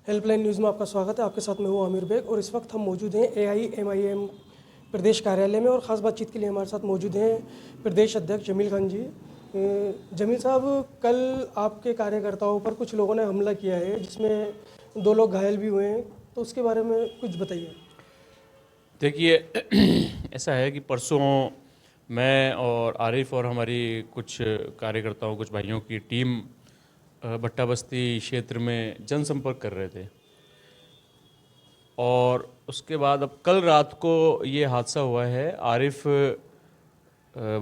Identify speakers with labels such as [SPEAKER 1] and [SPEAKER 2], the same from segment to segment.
[SPEAKER 1] Helpline news में आपका स्वागत है। आपके साथ मैं हूँ आमिर बेग और इस वक्त हम मौजूद हैं AIMIM प्रदेश कार्यालय में और ख़ास बातचीत के लिए हमारे साथ मौजूद हैं प्रदेश अध्यक्ष जमील खान जी। जमील साहब, कल आपके कार्यकर्ताओं पर कुछ लोगों ने हमला किया है जिसमें 2 लोग घायल भी हुए हैं, तो उसके बारे में कुछ बताइए।
[SPEAKER 2] देखिए ऐसा है कि परसों मैं और आरिफ और हमारी कुछ कार्यकर्ताओं, कुछ भाइयों की टीम भट्टा बस्ती क्षेत्र में जनसंपर्क कर रहे थे और उसके बाद अब कल रात को ये हादसा हुआ है। आरिफ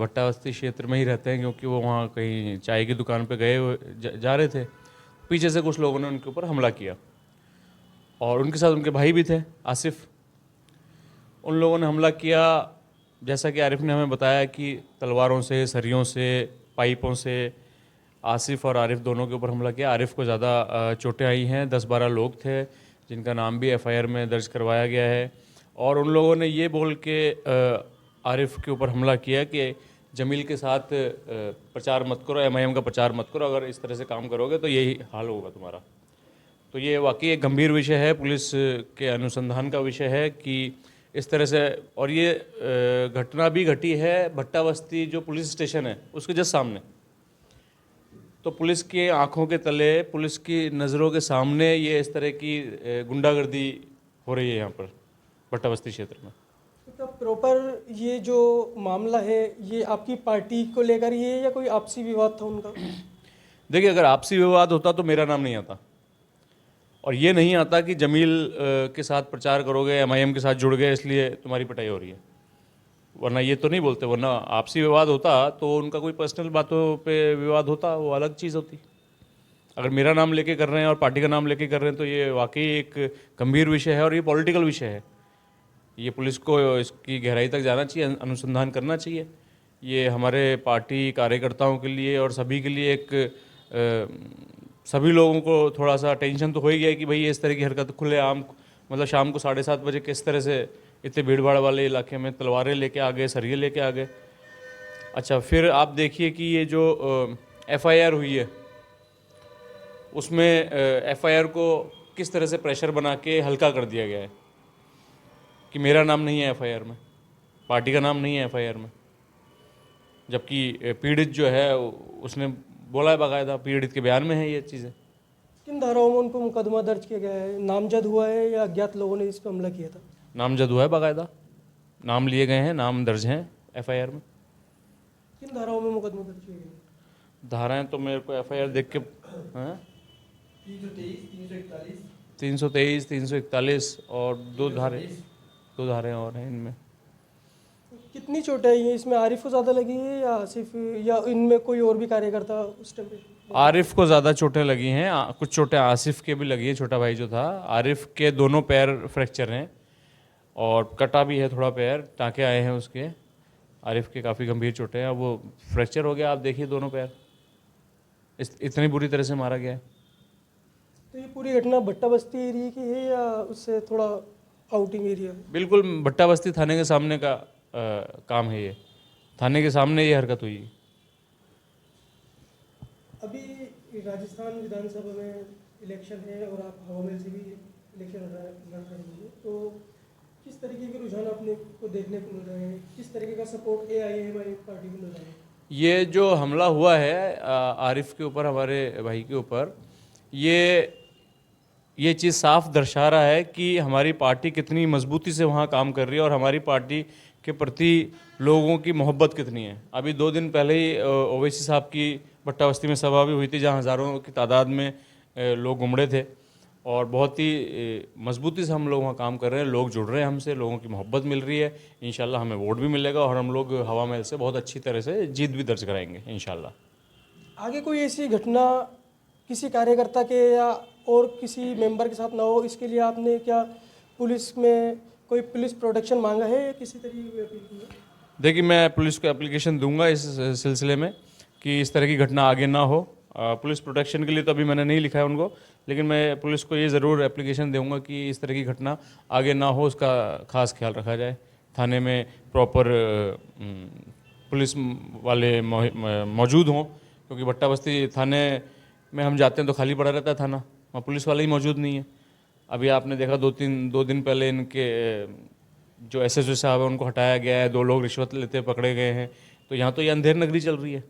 [SPEAKER 2] भट्टा बस्ती क्षेत्र में ही रहते हैं क्योंकि वो वहाँ कहीं चाय की दुकान पे जा रहे थे। पीछे से कुछ लोगों ने उनके ऊपर हमला किया और उनके साथ उनके भाई भी थे, आसिफ। उन लोगों ने हमला किया, जैसा कि आरिफ ने हमें बताया कि तलवारों से, सरियों से, पाइपों से आसिफ और आरिफ दोनों के ऊपर हमला किया। आरिफ को ज़्यादा चोटें आई हैं। 10-12 लोग थे जिनका नाम भी FIR में दर्ज करवाया गया है और उन लोगों ने ये बोल के आरिफ के ऊपर हमला किया कि जमील के साथ प्रचार मत करो, MIM का प्रचार मत करो, अगर इस तरह से काम करोगे तो यही हाल होगा तुम्हारा। तो ये वाकई एक गंभीर विषय है, पुलिस के अनुसंधान का विषय है कि इस तरह से। और ये घटना भी घटी है भट्टा बस्ती जो पुलिस स्टेशन है उसके जस्ट सामने। तो पुलिस की आंखों के तले, पुलिस की नज़रों के सामने ये इस तरह की गुंडागर्दी हो रही है यहाँ पर भट्टा बस्ती क्षेत्र में।
[SPEAKER 1] तो प्रॉपर ये जो मामला है ये आपकी पार्टी को लेकर ही है या कोई आपसी विवाद था उनका?
[SPEAKER 2] देखिए, अगर आपसी विवाद होता तो मेरा नाम नहीं आता और ये नहीं आता कि जमील के साथ प्रचार करोगे, MIM के साथ जुड़ गए इसलिए तुम्हारी पिटाई हो रही है, वरना ये तो नहीं बोलते। वरना आपसी विवाद होता तो उनका कोई पर्सनल बातों पे विवाद होता, वो अलग चीज़ होती। अगर मेरा नाम लेके कर रहे हैं और पार्टी का नाम लेके कर रहे हैं तो ये वाकई एक गंभीर विषय है और ये पॉलिटिकल विषय है। ये पुलिस को इसकी गहराई तक जाना चाहिए, अनुसंधान करना चाहिए। ये हमारे पार्टी कार्यकर्ताओं के लिए और सभी के लिए सभी लोगों को थोड़ा सा टेंशन तो हो ही गया कि भाई इस तरह की हरकत खुलेआम, मतलब शाम को 7:30 बजे किस तरह से इतने भीड़ भाड़ वाले इलाके में तलवारें लेके आ गए, सरिये लेके आ गए। अच्छा, फिर आप देखिए कि ये जो FIR हुई है उसमें FIR को किस तरह से प्रेशर बना के हल्का कर दिया गया है कि मेरा नाम नहीं है FIR में, पार्टी का नाम नहीं है FIR में, जबकि पीड़ित जो है उसने बोला है, बाकायदा पीड़ित के बयान में है ये चीज़ें।
[SPEAKER 1] किन धाराओं में उनको मुकदमा दर्ज किया गया है? नामजद हुआ है या अज्ञात लोगों ने इस पर हमला किया था?
[SPEAKER 2] नामजद हुआ है, बाकायदा नाम लिए गए हैं, नाम दर्ज हैं FIR में।
[SPEAKER 1] किन धाराओं में मुकदमा दर्ज किया गया है?
[SPEAKER 2] धाराएं तो मेरे को FIR देख के हैं 323, 341 और दो धाराएं और हैं इनमें।
[SPEAKER 1] कितनी चोटें आई हैं इसमें? आरिफ को ज़्यादा लगी है या आसिफ, या इनमें कोई और भी कार्यकर्ता उस टाइम पे?
[SPEAKER 2] आरिफ को ज़्यादा चोटें लगी हैं, कुछ चोटें आसिफ के भी लगी है, छोटा भाई जो था। आरिफ के दोनों पैर फ्रैक्चर हैं और कटा भी है थोड़ा पैर, टाँके आए हैं उसके। आरिफ के काफ़ी गंभीर चोटें हैं, वो फ्रैक्चर हो गया, आप देखिए दोनों पैर, इतनी बुरी तरह से मारा गया है।
[SPEAKER 1] तो ये पूरी घटना भट्टा बस्ती एरिया की है या उससे थोड़ा आउटिंग एरिया है?
[SPEAKER 2] बिल्कुल भट्टा बस्ती थाने के सामने का काम है ये, थाने के सामने ये हरकत हुई।
[SPEAKER 1] अभी राजस्थान विधानसभा में इलेक्शन है और आप हवामेल से भी इलेक्शन लड़ रहे हैं, तो किस तरीके के रुझान अपने को देखने को मिल रहे हैं? किस तरीके का सपोर्ट AIMIM पार्टी को मिल रहा है?
[SPEAKER 2] ये जो हमला हुआ है आरिफ के ऊपर, हमारे भाई के ऊपर, ये चीज़ साफ दर्शा रहा है कि हमारी पार्टी कितनी मजबूती से वहाँ काम कर रही है और हमारी पार्टी के प्रति लोगों की मोहब्बत कितनी है। अभी 2 दिन पहले ही ओवैसी साहब की भट्टा बस्ती में सभा भी हुई थी जहाँ हज़ारों की तादाद में लोग उमड़े थे और बहुत ही मजबूती से हम लोग वहाँ काम कर रहे हैं। लोग जुड़ रहे हैं हमसे, लोगों की मोहब्बत मिल रही है। इंशाल्लाह हमें वोट भी मिलेगा और हम लोग हवा महल से बहुत अच्छी तरह से जीत भी दर्ज कराएंगे इंशाल्लाह।
[SPEAKER 1] आगे कोई ऐसी घटना किसी कार्यकर्ता के या और किसी मेंबर के साथ ना हो, इसके लिए आपने क्या पुलिस में कोई पुलिस प्रोटेक्शन मांगा है या किसी तरीके की अपील की है?
[SPEAKER 2] देखिए, मैं पुलिस को एप्लीकेशन दूंगा इस सिलसिले में कि इस तरह की घटना आगे ना हो। पुलिस प्रोटेक्शन के लिए तो अभी मैंने नहीं लिखा है उनको, लेकिन मैं पुलिस को ये ज़रूर एप्लीकेशन दूंगा कि इस तरह की घटना आगे ना हो, उसका खास ख्याल रखा जाए। थाने में प्रॉपर पुलिस वाले मौजूद हों, क्योंकि भट्टा बस्ती थाने में हम जाते हैं तो खाली पड़ा रहता है थाना, वहाँ पुलिस वाला ही मौजूद नहीं है। अभी आपने देखा दो दिन पहले इनके जो एसएसओ साहब है उनको हटाया गया है, 2 लोग रिश्वत लेते पकड़े गए हैं। तो यहाँ तो ये अंधेर नगरी चल रही है।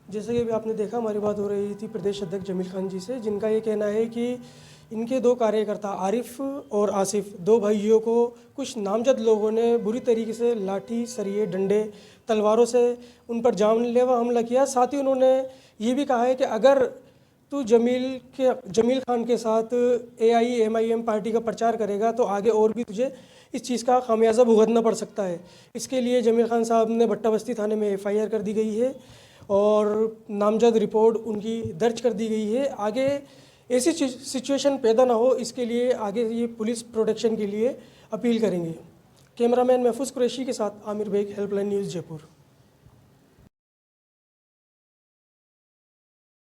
[SPEAKER 1] जैसे कि अभी आपने देखा, हमारी बात हो रही थी प्रदेश अध्यक्ष जमील खान जी से, जिनका ये कहना है कि इनके 2 कार्यकर्ता आरिफ और आसिफ, 2 भाइयों को कुछ नामजद लोगों ने बुरी तरीके से लाठी, सरिये, डंडे, तलवारों से उन पर जानलेवा हमला किया। साथ ही उन्होंने ये भी कहा है कि अगर तू जमील खान के साथ AIMIM पार्टी का प्रचार करेगा तो आगे और भी तुझे इस चीज़ का खामियाजा भुगतना पड़ सकता है। इसके लिए जमील खान साहब ने भट्टा बस्ती थाने में FIR कर दी गई है और नामजद रिपोर्ट उनकी दर्ज कर दी गई है। आगे ऐसी सिचुएशन पैदा ना हो, इसके लिए आगे ये पुलिस प्रोटेक्शन के लिए अपील करेंगे। कैमरामैन महफूज कुरैशी के साथ आमिर बेग, हेल्पलाइन न्यूज़, जयपुर।